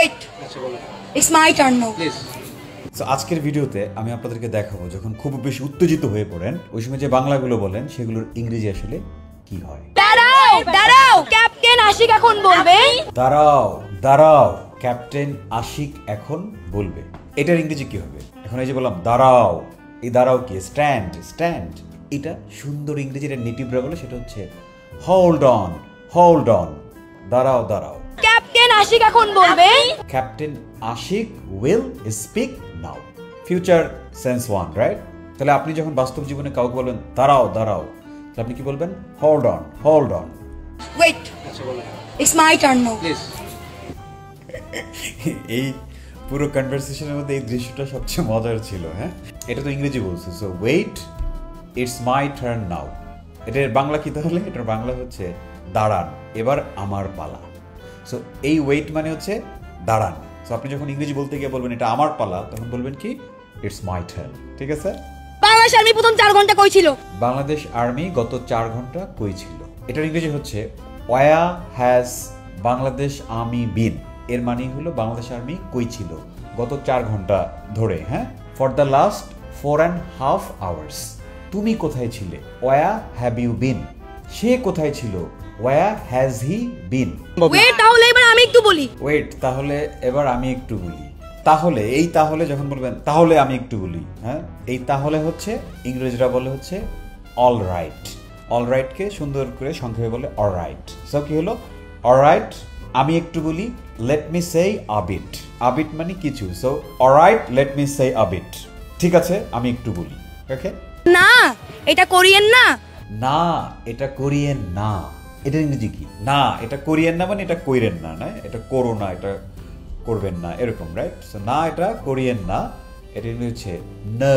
Wait. It's my turn now. Please. So আজকের ভিডিওতে আমি আপনাদেরকে দেখাবো যখন খুব বেশি উত্তেজিত হয়ে পড়েন ওই সময় যে বাংলাগুলো বলেন সেগুলোর ইংরেজি আসলে কি হয়। দাঁড়াও দাঁড়াও, ক্যাপ্টেন আশিক এখন বলবে। দাঁড়াও দাঁড়াও, ক্যাপ্টেন আশিক এখন বলবে। এটার ইংরেজি কি হবে? এখন এই যে বললাম দাঁড়াও, এই দাঁড়াও কি? স্ট্যান্ড। স্ট্যান্ড এটা সুন্দর ইংরেজির নেটিভরা বলে সেটা হচ্ছে হোল্ড অন। হোল্ড অন, দাঁড়াও দাঁড়াও। ক্যাপ্টেন আশিক এখন বলবে। Captain Ashiq will speak now. Future sense one, right? তাহলে আপনি যখন বাস্তব জীবনে কাউকে বলবেন দাঁড়াও দাঁড়াও, তাহলে আপনি কি বলবেন? Hold on. Hold on. Wait. It's my turn now. Please. এই পুরো কনভারসেশনের মধ্যে এই দৃশ্যটা সবচেয়ে মজার ছিল। হ্যাঁ, এটা তো ইংরেজি বলছে। So wait, it's my turn now. এটার বাংলা কি তাহলে? এটার বাংলা হচ্ছে দাঁড়ান, এবার আমার পালা। সো এই ওয়েট মানে হচ্ছে দাঁড়ান। সো আপনি যখন ইংরেজি বলতে গিয়ে বলবেন এটা আমার পালা, তখন বলবেন কি? It's my turn. ঠিক আছে? বাংলাদেশ আর্মি প্রথম 4 ঘন্টা কই ছিল? বাংলাদেশ আর্মি গত 4 ঘন্টা কই ছিল? এটার ইংরেজি হচ্ছে ওয়া হ্যাজ বাংলাদেশ আর্মি বিন। এর মানে হলো বাংলাদেশ আর্মি কই ছিল গত 4 ঘন্টা ধরে। হ্যাঁ, ফর দ্য লাস্ট 4.5 hours। তুমি কোথায় ছিলে? ওয়া হ্যাভ ইউ বিন। সে কোথায় ছিল? ওয়া হ্যাজ হি বিন। ওয়েট, তাহলে এবার আমি একটু বলি। ওয়েট, তাহলে এবার আমি একটু বলি। তাহলে এই তাহলে যখন বলবেন তাহলে আমি একটু বলি, হ্যাঁ, এই তাহলে হচ্ছে ইংরেজরা বলে হচ্ছে অল রাইট। অল রাইটকে সুন্দর করে সংক্ষেপে বলে অলরাইট। সো কি হলো? অলরাইট, আমি একটু বলি। Let me say a bit. A bit মানে কিছু। So alright, let me say a bit. ঠিক আছে, আমি একটু বলি। ওকে? না, এটা কোরিয়ান না। না, এটা কোরিয়ান না। এটা ইংরেজি কি? না, এটা কোরিয়ান না মানে এটা কইরেন না, না এটা করো না, এটা করবেন না, এরকম, রাইট? সো না, এটা কোরিয়ান না। এটা ইংরেজি হচ্ছে no,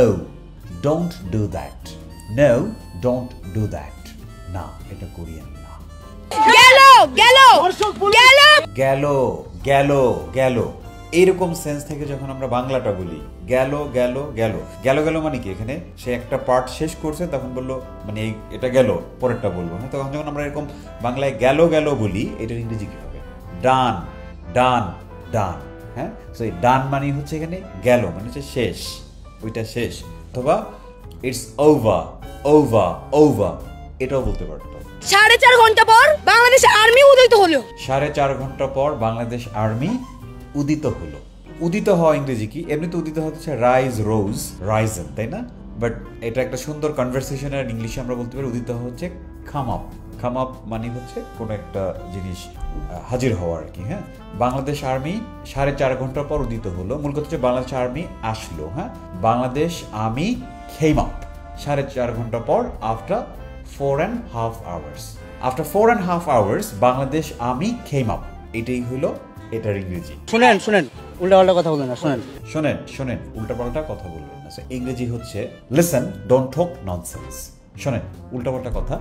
don't do that. No, don't do that. না, এটা কোরিয়ান না। গেল গেল গেল গেল গেল গেল, এইরকম সেন্স থেকে যখন আমরা বাংলাটা বলি গেল গেল গেল, গেল গেল মানে কি? এখানে সে একটা পার্ট শেষ করছে, তখন বললো মানে এটা গেল, পরেরটা বলবো। হ্যাঁ, তখন যখন আমরা এরকম বাংলায় গেল গেল বলি, এটার ইংরেজি কি হবে? ডান ডান ডান। হ্যাঁ, সো এই ডান মানে হচ্ছে এখানে গেল মানে হচ্ছে শেষ, ওইটা শেষ। অথবা ইটস ওভার ওভার ওভার, এটাও বলতে পারতো। 4.5 ঘন্টা পর বাংলাদেশ আর্মি উদিত হলো। 4.5 ঘন্টা পর বাংলাদেশ আর্মি উদিত হলো। উদিত হওয়া ইংরেজি কি? এমনিতে উদিত হচ্ছে রাইজ, রোজ, রাইজেন, তাই না? বাট এটা একটা সুন্দর কনভারসেশনের ইংলিশে আমরা বলতে পারি উদিত হচ্ছে কাম আপ। কাম আপ মানে হচ্ছে কোনো একটা জিনিস হাজির হওয়া আর কি। হ্যাঁ, বাংলাদেশ আর্মি 4.5 ঘন্টা পর উদিত হলো। মূল কথা হচ্ছে বাংলাদেশ আর্মি আসলো। হ্যাঁ, বাংলাদেশ আর্মি কেম আপ 4.5 ঘন্টা পর, after 4.5 hours। After 4.5 hours Bangladesh army came up. এটাই হলো এটার ইংরেজি। শুনেন শুনেন, উল্টাপাল্টা কথা বলবেন না। শুনেন শোনেন শোনেন, উল্টাপাল্টা কথা বলবেন না। ইংরেজি হচ্ছে লিসেন, ডোন্ট টক ননসেন্স। শোনেন, উল্টাপাল্টা কথা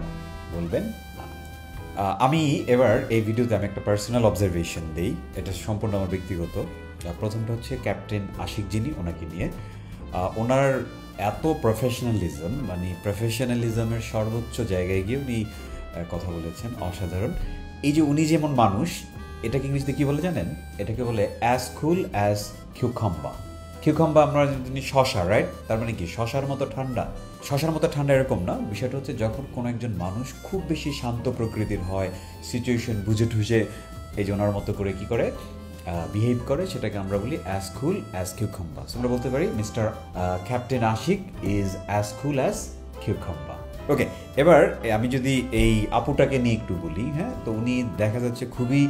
বলবেন না। আমি এবার এই ভিডিওতে আমি একটা পার্সোনাল অবজারভেশন দিই। এটা সম্পূর্ণ আমার ব্যক্তিগত। প্রথমটা হচ্ছে ক্যাপ্টেন আশিক যিনি, ওনাকে নিয়ে। ওনার এত প্রফেশনালিজম, মানে প্রফেশনালিজমের সর্বোচ্চ জায়গায় গিয়ে উনি কথা বলেছেন, অসাধারণ। এই যে উনি যেমন মানুষ, এটাকে ইংরেজিতে কি বলে জানেন? এটাকে বলে অ্যাজ কুল অ্যাজ কিউকাম্বা। কিউকাম্বা আমরা জানি শশা, রাইট? তার মানে কি? শশার মতো ঠান্ডা। শশার মতো ঠান্ডা এরকম না, বিষয়টা হচ্ছে যখন কোনো একজন মানুষ খুব বেশি শান্ত প্রকৃতির হয়, সিচুয়েশন বুঝে ঠুঝে এই যে ওনার মতো করে কি করে বিহেভ করে, সেটাকে আমরা বলি অ্যাজ কুল অ্যাজ কিউকাম্বা। আমরা বলতে পারি mister captain Ashiq is as cool as cucumber. Okay, এবার আমি যদি এই আপুটাকে নিয়ে একটু বলি। হ্যাঁ, তো উনি দেখা যাচ্ছে খুবই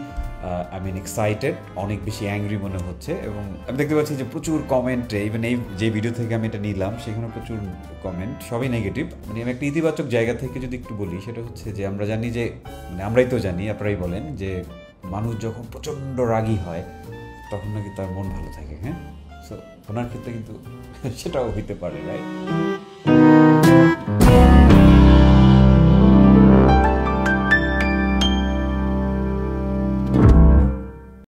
আই মিন এক্সাইটেড, অনেক বেশি অ্যাংরি মনে হচ্ছে। এবং আমি দেখতে পাচ্ছি যে প্রচুর কমেন্টে, ইভেন এই যে ভিডিও থেকে আমি এটা নিলাম সেখানে প্রচুর কমেন্ট, সবই নেগেটিভ। মানে আমি একটা ইতিবাচক জায়গা থেকে যদি একটু বলি, সেটা হচ্ছে যে আমরা জানি যে, মানে আমরাই তো জানি, আপনারাই বলেন যে মানুষ যখন প্রচণ্ড রাগী হয় তখন নাকি তার মন ভালো থাকে। হ্যাঁ, সো ওনার ক্ষেত্রে কিন্তু সেটাও হইতে পারে, রাইট?